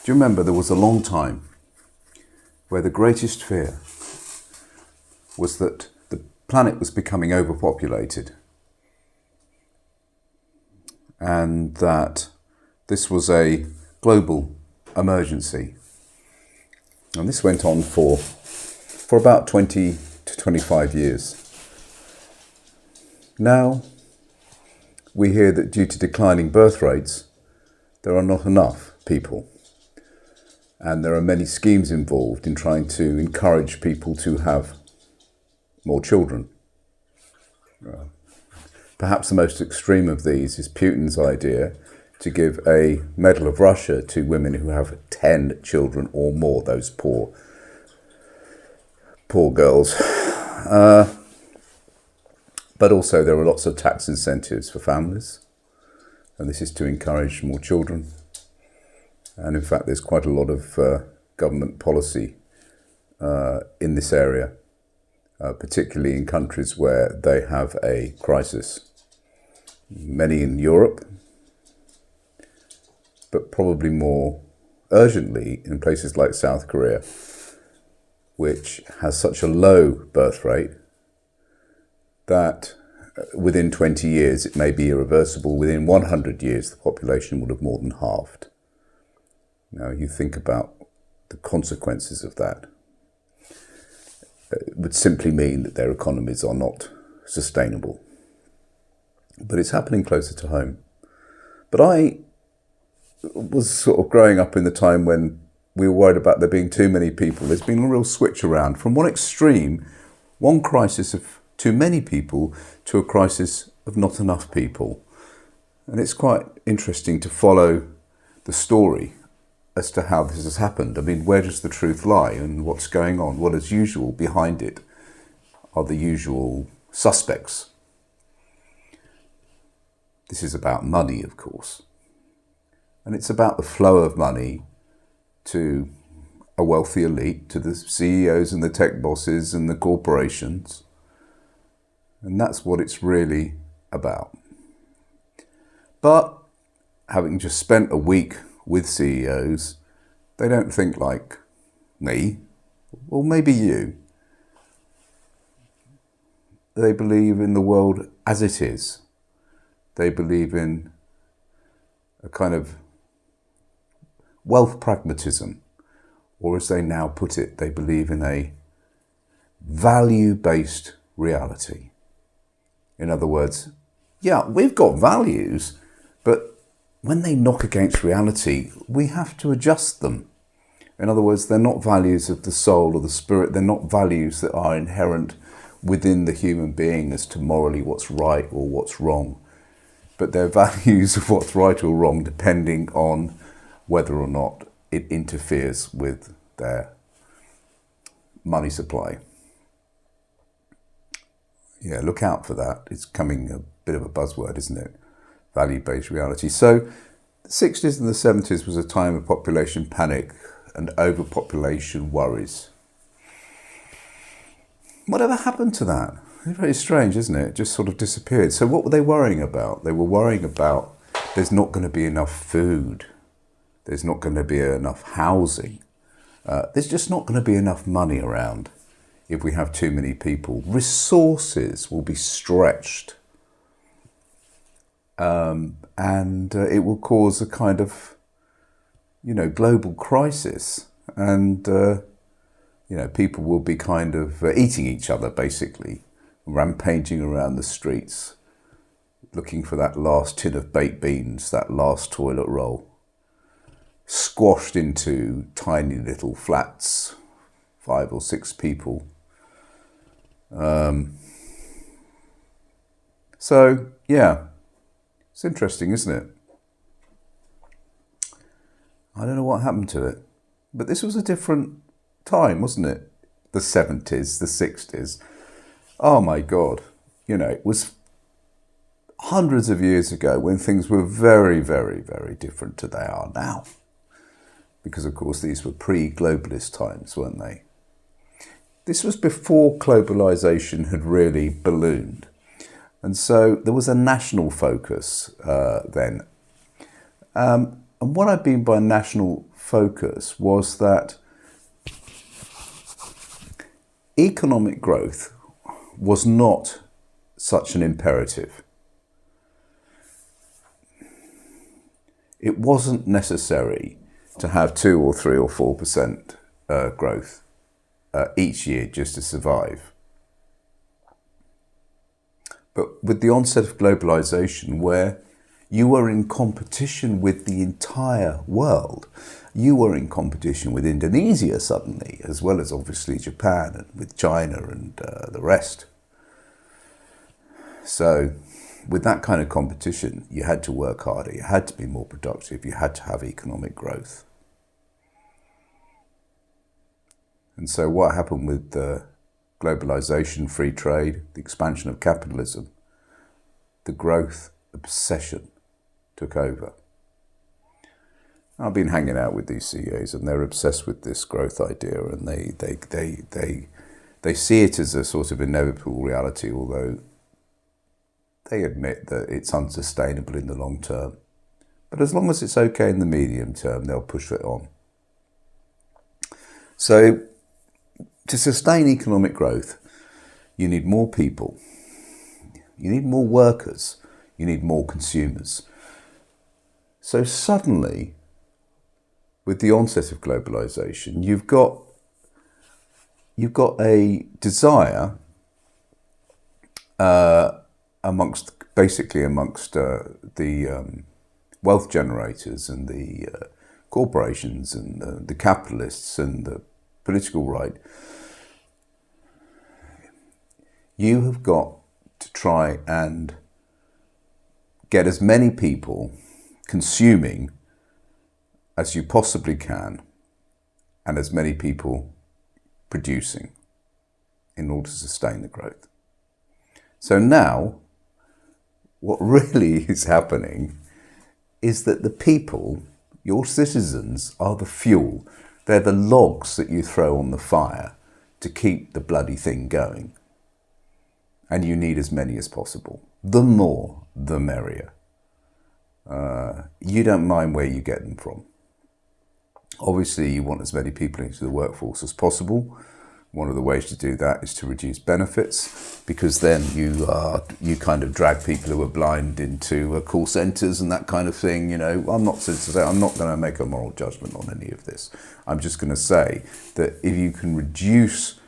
Do you remember there was a long time where the greatest fear was that the planet was becoming overpopulated and that this was a global emergency? And this went on for about 20 to 25 years. Now we hear that due to declining birth rates, there are not enough people. And there are many schemes involved in trying to encourage people to have more children. Perhaps the most extreme of these is Putin's idea to give a Medal of Russia to women who have 10 children or more, those poor girls. But also there are lots of tax incentives for families, and this is to encourage more children. And in fact, there's quite a lot of government policy in this area, particularly in countries where they have a crisis. Many in Europe, but probably more urgently in places like South Korea, which has such a low birth rate that within 20 years it may be irreversible. Within 100 years the population would have more than halved. Now you think about the consequences of that. It would simply mean that their economies are not sustainable. But it's happening closer to home. But I was sort of growing up in the time when we were worried about there being too many people. There's been a real switch around from one extreme, one crisis of too many people, to a crisis of not enough people. And it's quite interesting to follow the story as to how this has happened. I mean, where does the truth lie and what's going on? What is usual behind it are the usual suspects. This is about money, of course. And it's about the flow of money to a wealthy elite, to the CEOs and the tech bosses and the corporations. And that's what it's really about. But having just spent a week with CEOs, they don't think like me, or maybe you. They believe in the world as it is. They believe in a kind of wealth pragmatism, or as they now put it, they believe in a value-based reality. In other words, yeah, we've got values, but when they knock against reality, we have to adjust them. In other words, they're not values of the soul or the spirit. They're not values that are inherent within the human being as to morally what's right or what's wrong. But they're values of what's right or wrong depending on whether or not it interferes with their money supply. Yeah, look out for that. It's coming a bit of a buzzword, isn't it? Value-based reality. So the 60s and the 70s was a time of population panic and overpopulation worries. Whatever happened to that? It's very strange, isn't it? It just sort of disappeared. So what were they worrying about? They were worrying about there's not going to be enough food. There's not going to be enough housing. There's just not going to be enough money around if we have too many people. Resources will be stretched. And it will cause a kind of, global crisis. And, people will be kind of eating each other, basically, rampaging around the streets, looking for that last tin of baked beans, that last toilet roll, squashed into tiny little flats, 5 or 6 people. So, yeah, it's interesting, isn't it? I don't know what happened to it, but this was a different time, wasn't it? The 70s, the 60s. Oh my God, it was hundreds of years ago when things were very, very, very different to they are now. Because, of course, these were pre-globalist times, weren't they? This was before globalization had really ballooned. And so there was a national focus then. And what I mean by national focus was that economic growth was not such an imperative. It wasn't necessary to have 2 or 3 or 4% growth each year just to survive. But with the onset of globalization, where you were in competition with the entire world, you were in competition with Indonesia suddenly, as well as obviously Japan and with China and the rest. So with that kind of competition, you had to work harder, you had to be more productive, you had to have economic growth. And so what happened with globalization, free trade, the expansion of capitalism, the growth obsession took over. I've been hanging out with these CEOs and they're obsessed with this growth idea, and they see it as a sort of inevitable reality, although they admit that it's unsustainable in the long term. But as long as it's okay in the medium term, they'll push it on. So to sustain economic growth, you need more people, you need more workers, you need more consumers. So suddenly, with the onset of globalization, you've got a desire amongst the wealth generators and the corporations and the capitalists and the political right. You have got to try and get as many people consuming as you possibly can, and as many people producing in order to sustain the growth. So now, what really is happening is that the people, your citizens, are the fuel. They're the logs that you throw on the fire to keep the bloody thing going. And you need as many as possible. The more, the merrier. You don't mind where you get them from. Obviously, you want as many people into the workforce as possible. One of the ways to do that is to reduce benefits, because then you kind of drag people who are blind into call centres and that kind of thing. You know, I'm not going to make a moral judgment on any of this. I'm just going to say that if you can reduce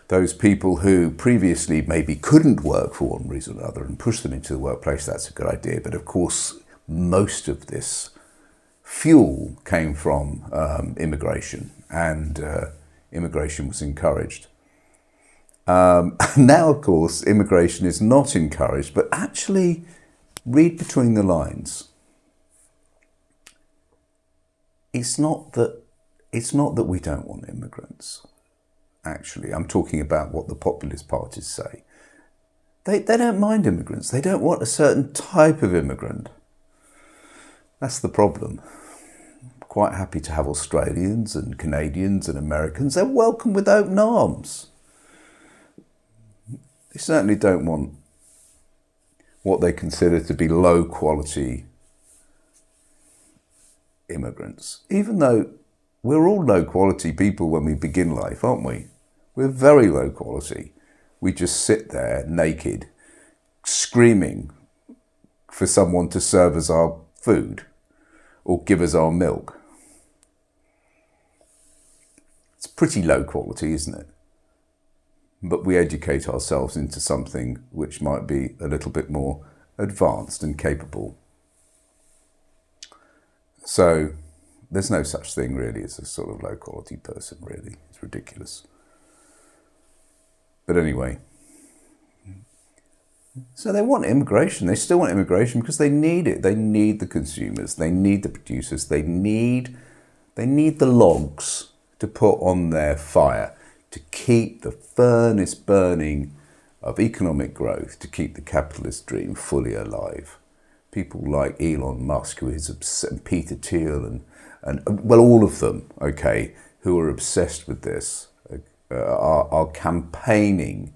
those people who previously maybe couldn't work for one reason or another and push them into the workplace, that's a good idea. But of course, most of this fuel came from immigration, and immigration was encouraged. Now, of course, immigration is not encouraged, but actually, read between the lines. It's not that we don't want immigrants. Actually, I'm talking about what the populist parties say. They don't mind immigrants. They don't want a certain type of immigrant. That's the problem. Quite happy to have Australians and Canadians and Americans. They're welcome with open arms. They certainly don't want what they consider to be low quality immigrants. Even though we're all low quality people when we begin life, aren't we? We're very low quality. We just sit there naked, screaming for someone to serve us our food or give us our milk. It's pretty low quality, isn't it? But we educate ourselves into something which might be a little bit more advanced and capable. So there's no such thing really as a sort of low quality person, really. It's ridiculous. But anyway, so they want immigration. They still want immigration because they need it. They need the consumers. They need the producers. They need the logs to put on their fire to keep the furnace burning of economic growth, to keep the capitalist dream fully alive. People like Elon Musk, who is obsessed, Peter Thiel, and well, all of them, okay, who are obsessed with this, are campaigning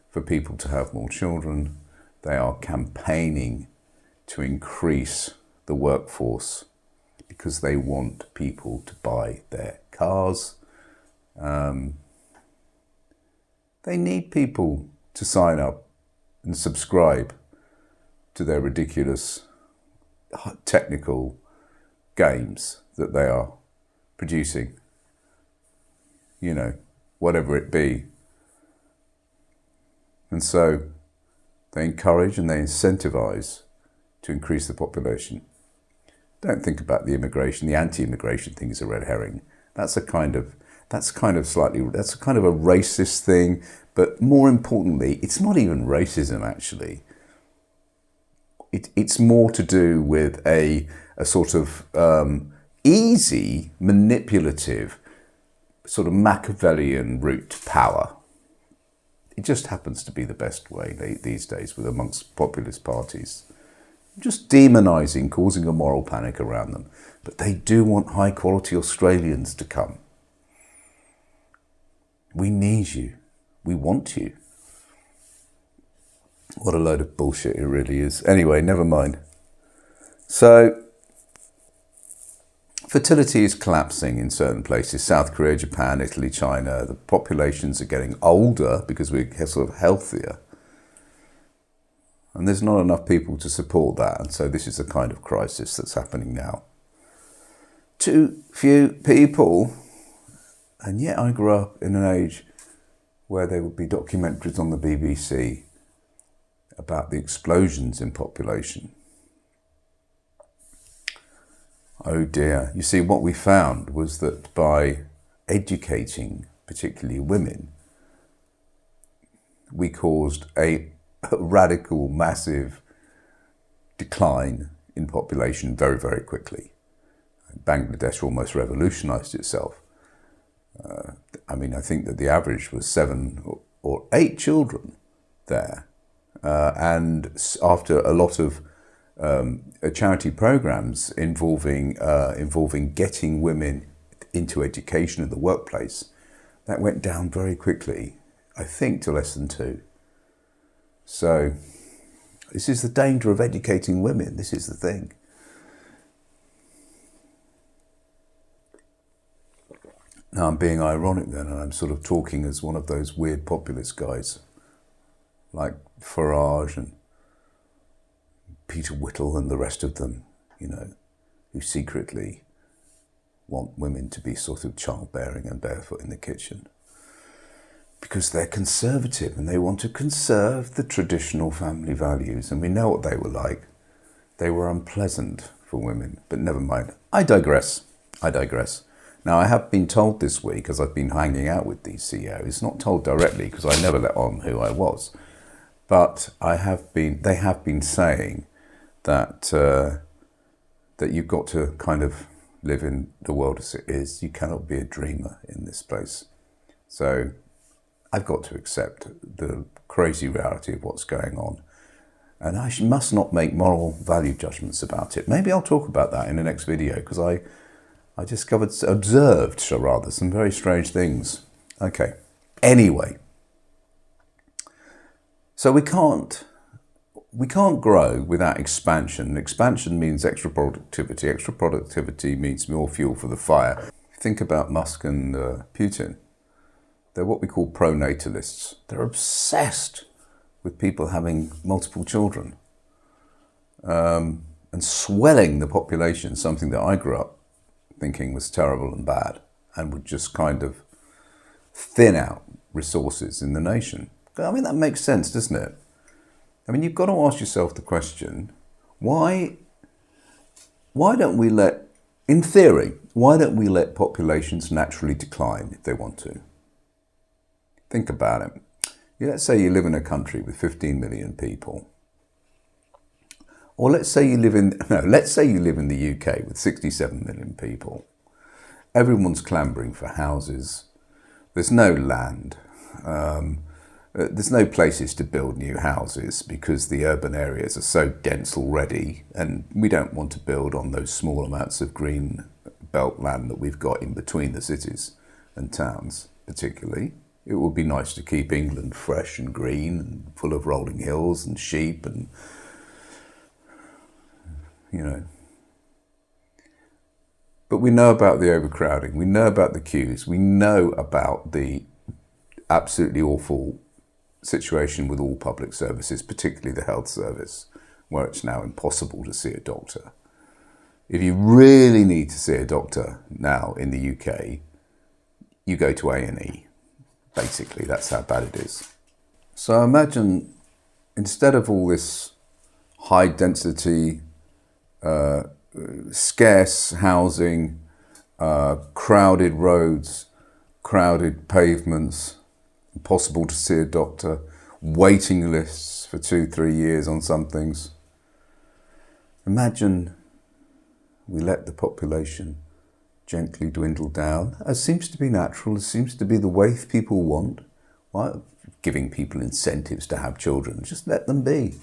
for people to have more children. They are campaigning to increase the workforce because they want people to buy their cars. They need people to sign up and subscribe to their ridiculous technical games that they are producing, you know, whatever it be. And so they encourage and they incentivize to increase the population. Don't think about the immigration. The anti-immigration thing is a red herring. That's a kind of a racist thing. But more importantly, it's not even racism, actually. It's more to do with a sort of easy, manipulative, sort of Machiavellian route to power. It just happens to be the best way these days with amongst populist parties. Just demonising, causing a moral panic around them. But they do want high-quality Australians to come. We need you. We want you. What a load of bullshit it really is. Anyway, never mind. So, fertility is collapsing in certain places. South Korea, Japan, Italy, China. The populations are getting older because we're sort of healthier. And there's not enough people to support that. And so this is the kind of crisis that's happening now. Too few people. And yet I grew up in an age where there would be documentaries on the BBC about the explosions in population. Oh dear. You see, what we found was that by educating, particularly women, we caused a radical, massive decline in population very, very quickly. Bangladesh almost revolutionized itself. I think that the average was 7 or 8 children there. And after a lot of charity programs involving getting women into education in the workplace, that went down very quickly, I think, to less than 2. So this is the danger of educating women. This is the thing. Now I'm being ironic then, and I'm sort of talking as one of those weird populist guys like Farage and Peter Whittle and the rest of them, you know, who secretly want women to be sort of childbearing and barefoot in the kitchen. Because they're conservative and they want to conserve the traditional family values. And we know what they were like. They were unpleasant for women, but never mind. I digress. Now, I have been told this week, as I've been hanging out with these CEOs, not told directly because I never let on who I was, but they have been saying that that you've got to kind of live in the world as it is. You cannot be a dreamer in this place. So I've got to accept the crazy reality of what's going on. And I must not make moral value judgments about it. Maybe I'll talk about that in the next video, because I observed some very strange things. Okay, anyway. So we can't grow without expansion. Expansion means extra productivity. Extra productivity means more fuel for the fire. Think about Musk and Putin. They're what we call pronatalists. They're obsessed with people having multiple children and swelling the population, something that I grew up thinking was terrible and bad and would just kind of thin out resources in the nation. I mean, that makes sense, doesn't it? I mean, you've got to ask yourself the question, why don't we let, in theory, why don't we let populations naturally decline if they want to? Think about it. Let's say you live in a country with 15 million people. Or let's say you live in the UK with 67 million people. Everyone's clambering for houses. There's no land. There's no places to build new houses because the urban areas are so dense already, and we don't want to build on those small amounts of green belt land that we've got in between the cities and towns, particularly. It would be nice to keep England fresh and green and full of rolling hills and sheep and, you know. But we know about the overcrowding, we know about the queues, we know about the absolutely awful situation with all public services, particularly the health service, where it's now impossible to see a doctor. If you really need to see a doctor now in the UK, you go to A&E. Basically, that's how bad it is. So imagine, instead of all this high density, scarce housing, crowded roads, crowded pavements, impossible to see a doctor, waiting lists for 2-3 years on some things. Imagine we let the population gently dwindle down, as seems to be natural, as seems to be the way people want. Why? Giving people incentives to have children, just let them be.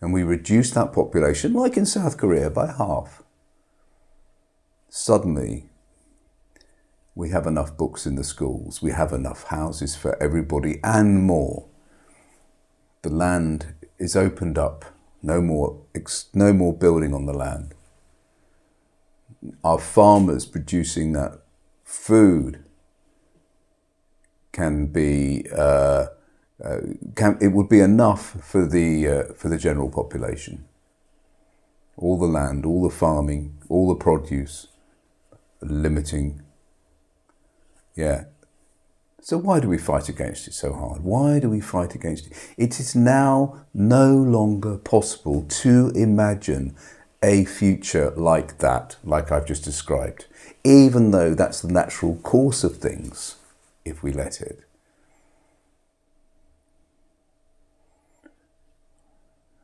And we reduce that population, like in South Korea, by half. Suddenly, we have enough books in the schools, we have enough houses for everybody and more. The land is opened up, no more building on the land. Our farmers producing that food can be, it would be enough for the general population. All the land, all the farming, all the produce, limiting. Yeah. So why do we fight against it so hard? Why do we fight against it? It is now no longer possible to imagine a future like that, like I've just described, even though that's the natural course of things, if we let it.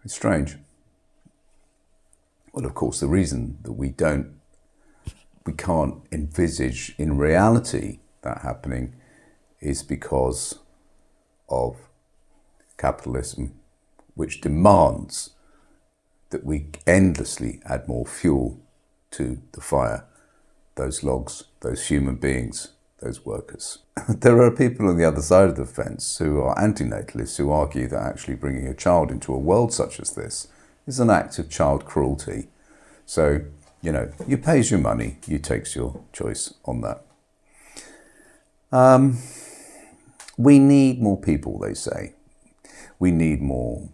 It's strange. Well, of course, the reason that we can't envisage in reality that happening is because of capitalism, which demands that we endlessly add more fuel to the fire, those logs, those human beings, those workers. There are people on the other side of the fence who are antinatalists who argue that actually bringing a child into a world such as this is an act of child cruelty. So, you pays your money, you takes your choice on that. We need more people, they say. We need more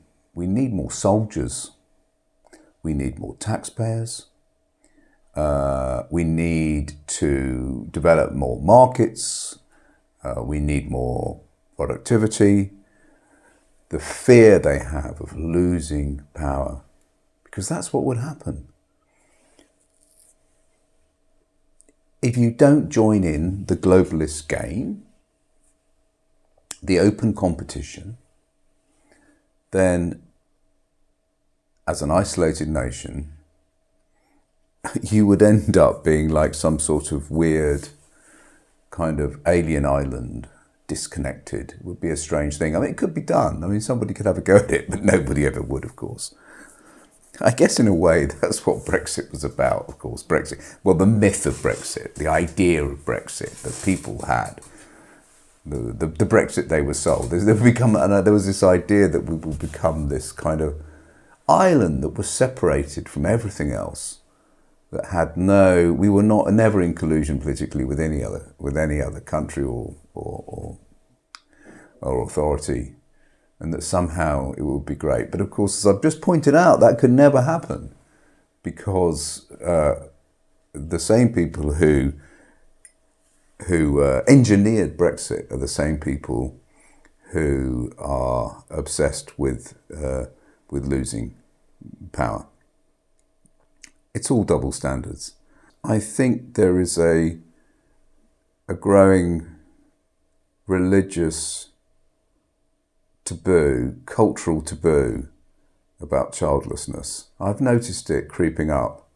soldiers. We need more taxpayers. We need to develop more markets. We need more productivity. The fear they have of losing power, because that's what would happen. If you don't join in the globalist game, the open competition, then as an isolated nation, you would end up being like some sort of weird kind of alien island, disconnected. It would be a strange thing. I mean, it could be done. I mean, somebody could have a go at it, but nobody ever would, of course. I guess in a way, that's what Brexit was about, of course. Brexit. Well, the myth of Brexit, the idea of Brexit that people had, the Brexit they were sold. There was this idea that we will become this kind of island that was separated from everything else, that had we were never in collusion politically with any other country or authority, and that somehow it would be great. But of course, as I've just pointed out, that could never happen, because the same people who engineered Brexit are the same people who are obsessed with losing power. It's all double standards. I think there is a growing religious taboo, cultural taboo about childlessness. I've noticed it creeping up.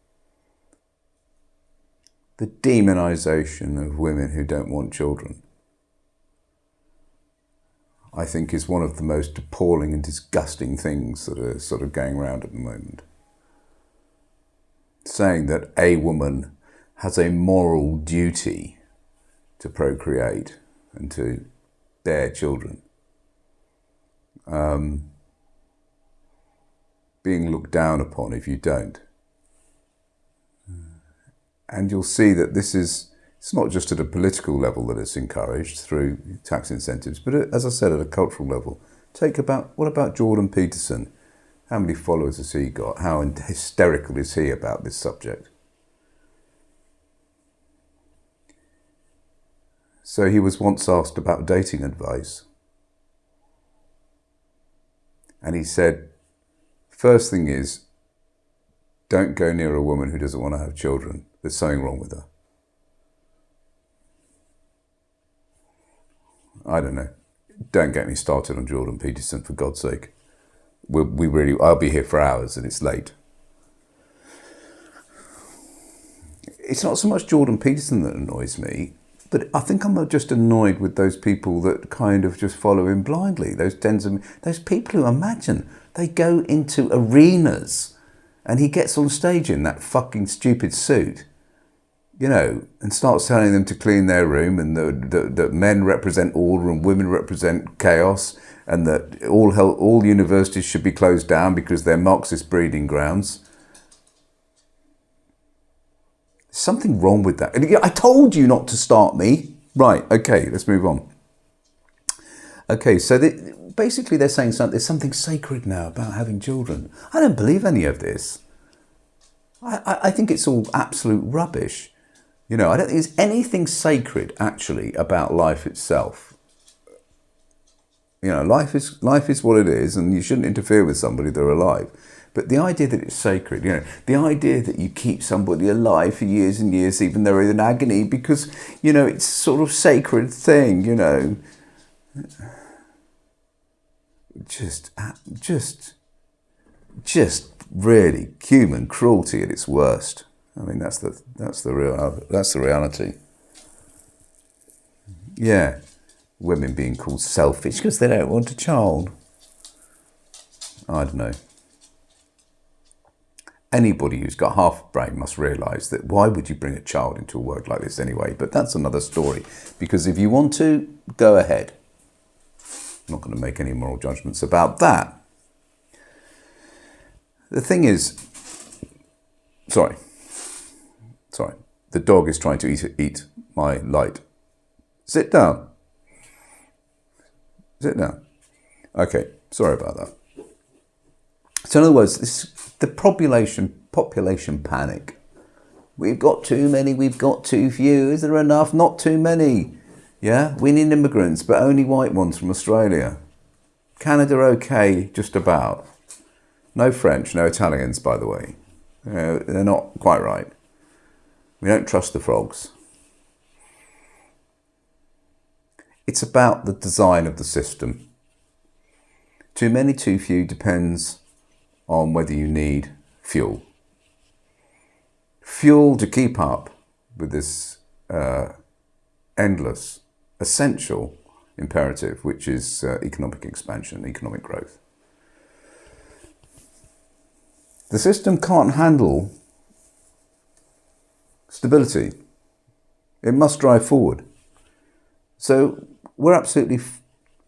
The demonization of women who don't want children, I think, is one of the most appalling and disgusting things that are sort of going around at the moment. Saying that a woman has a moral duty to procreate and to bear children. Being looked down upon if you don't. And you'll see that it's not just at a political level that it's encouraged through tax incentives, but as I said, at a cultural level. What about Jordan Peterson? How many followers has he got? How hysterical is he about this subject? So he was once asked about dating advice. And he said, first thing is, don't go near a woman who doesn't want to have children. There's something wrong with her. I don't know. Don't get me started on Jordan Peterson, for God's sake. I'll be here for hours and it's late. It's not so much Jordan Peterson that annoys me, but I think I'm just annoyed with those people that kind of just follow him blindly. Those people who imagine they go into arenas and he gets on stage in that fucking stupid suit, and starts telling them to clean their room, and that men represent order and women represent chaos, and that all universities should be closed down because they're Marxist breeding grounds. There's something wrong with that. And I told you not to start me. Right, okay, let's move on. Okay, so basically they're saying there's something sacred now about having children. I don't believe any of this. I think it's all absolute rubbish. I don't think there's anything sacred actually about life itself. Life is what it is, and you shouldn't interfere with somebody they're alive. But the idea that it's sacred, the idea that you keep somebody alive for years and years, even though they're in agony, because, it's sort of sacred thing, just really human cruelty at its worst. I mean, that's the reality. Yeah, women being called selfish because they don't want a child. I don't know. Anybody who's got half a brain must realise that why would you bring a child into a world like this anyway? But that's another story. Because if you want to, go ahead. I'm not going to make any moral judgments about that. The thing is, sorry, the dog is trying to eat my light. Sit down. Okay, sorry about that. So in other words, the population panic. We've got too many, we've got too few. Is there enough? Not too many. Yeah, we need immigrants, but only white ones from Australia. Canada, okay, just about. No French, no Italians, by the way. They're not quite right. We don't trust the frogs. It's about the design of the system. Too many, too few depends on whether you need fuel. Fuel to keep up with this endless, essential imperative, which is economic expansion, economic growth. The system can't handle stability. It must drive forward. So we're absolutely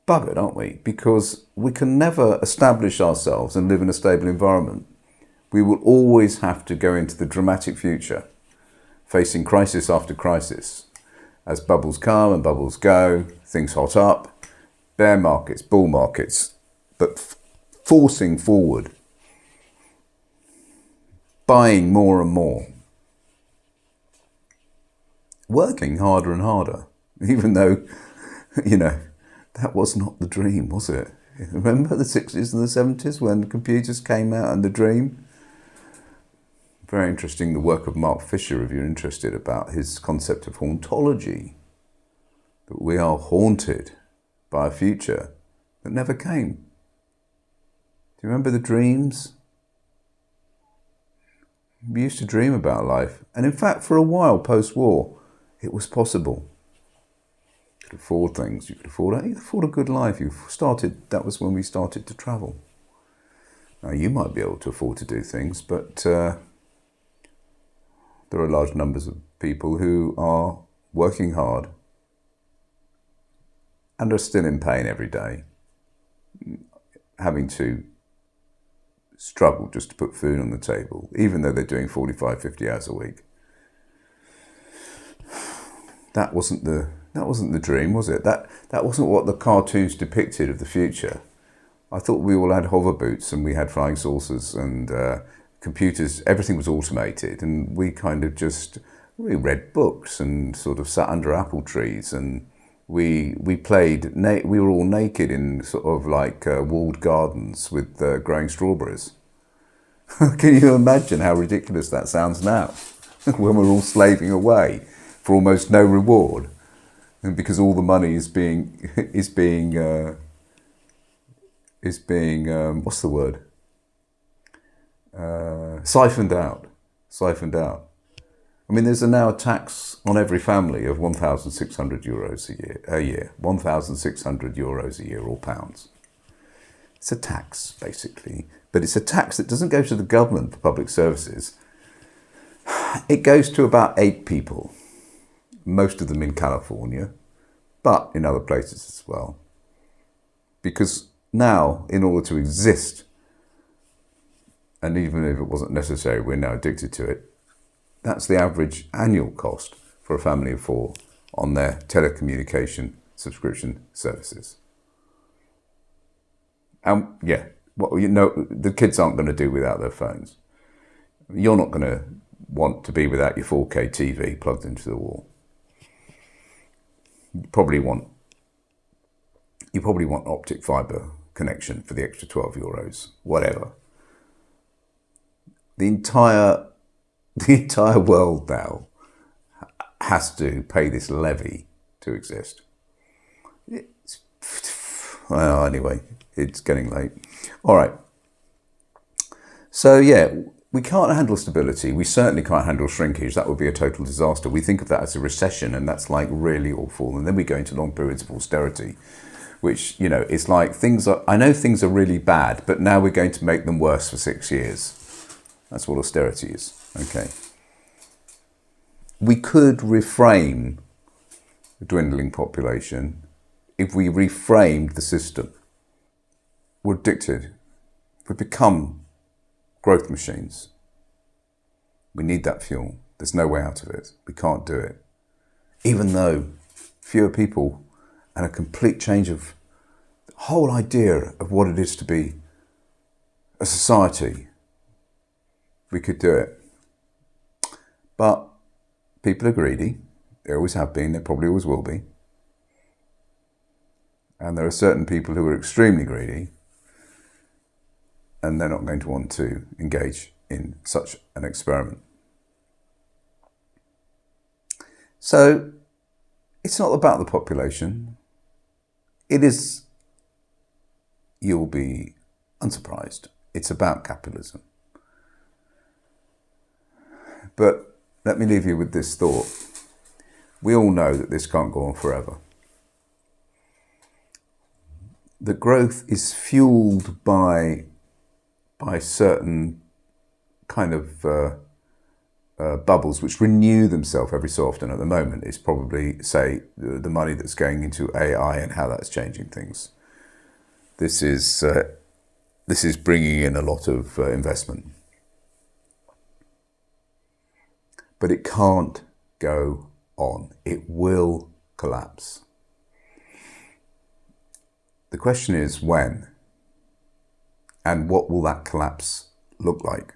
buggered, aren't we? Because we can never establish ourselves and live in a stable environment. We will always have to go into the dramatic future, facing crisis after crisis. As bubbles come and bubbles go, things hot up, bear markets, bull markets, but forcing forward, buying more and more, working harder and harder, even though, that was not the dream, was it? Remember the 60s and the 70s when computers came out and the dream? Very interesting, the work of Mark Fisher, if you're interested, about his concept of hauntology. That we are haunted by a future that never came. Do you remember the dreams? We used to dream about life. And in fact, for a while post-war, it was possible. You could afford things. You could afford a good life. That was when we started to travel. Now, you might be able to afford to do things, but there are large numbers of people who are working hard and are still in pain every day, having to struggle just to put food on the table, even though they're doing 45, 50 hours a week. that wasn't the dream, was it? That wasn't what the cartoons depicted of the future. I thought we all had hover boots and we had flying saucers and computers. Everything was automated, and we kind of we read books and sort of sat under apple trees, and we played. We were all naked in sort of like walled gardens with growing strawberries. Can you imagine how ridiculous that sounds now? When we're all slaving away for almost no reward, and because all the money is being what's the word? Siphoned out. Siphoned out. I mean, there's now a tax on every family of €1,600 a year. €1,600 a year, or pounds. It's a tax, basically. But it's a tax that doesn't go to the government for public services. It goes to about 8 people, most of them in California, but in other places as well. Because now, in order to exist, and even if it wasn't necessary, we're now addicted to it, that's the average annual cost for a family of 4 on their telecommunication subscription services. And yeah, well, you know, the kids aren't going to do without their phones. You're not going to want to be without your 4K TV plugged into the wall. You probably want optic fibre connection for the extra €12, whatever. The entire world now has to pay this levy to exist. Well, anyway, it's getting late. All right. So yeah, we can't handle stability. We certainly can't handle shrinkage. That would be a total disaster. We think of that as a recession, and that's like really awful. And then we go into long periods of austerity, which, you know, it's like I know things are really bad, but now we're going to make them worse for 6 years. That's what austerity is. Okay. We could reframe the dwindling population if we reframed the system. We're addicted. We become growth machines. We need that fuel. There's no way out of it. We can't do it. Even though fewer people and a complete change of the whole idea of what it is to be a society, we could do it. But people are greedy. They always have been. They probably always will be. And there are certain people who are extremely greedy, and they're not going to want to engage in such an experiment. So it's not about the population. It is, you'll be unsurprised, it's about capitalism. But let me leave you with this thought. We all know that this can't go on forever. The growth is fueled by certain kind of bubbles which renew themselves every so often. At the moment, it's probably, say, the money that's going into AI and how that's changing things. This is bringing in a lot of investment. But it can't go on. It will collapse. The question is when, and what will that collapse look like?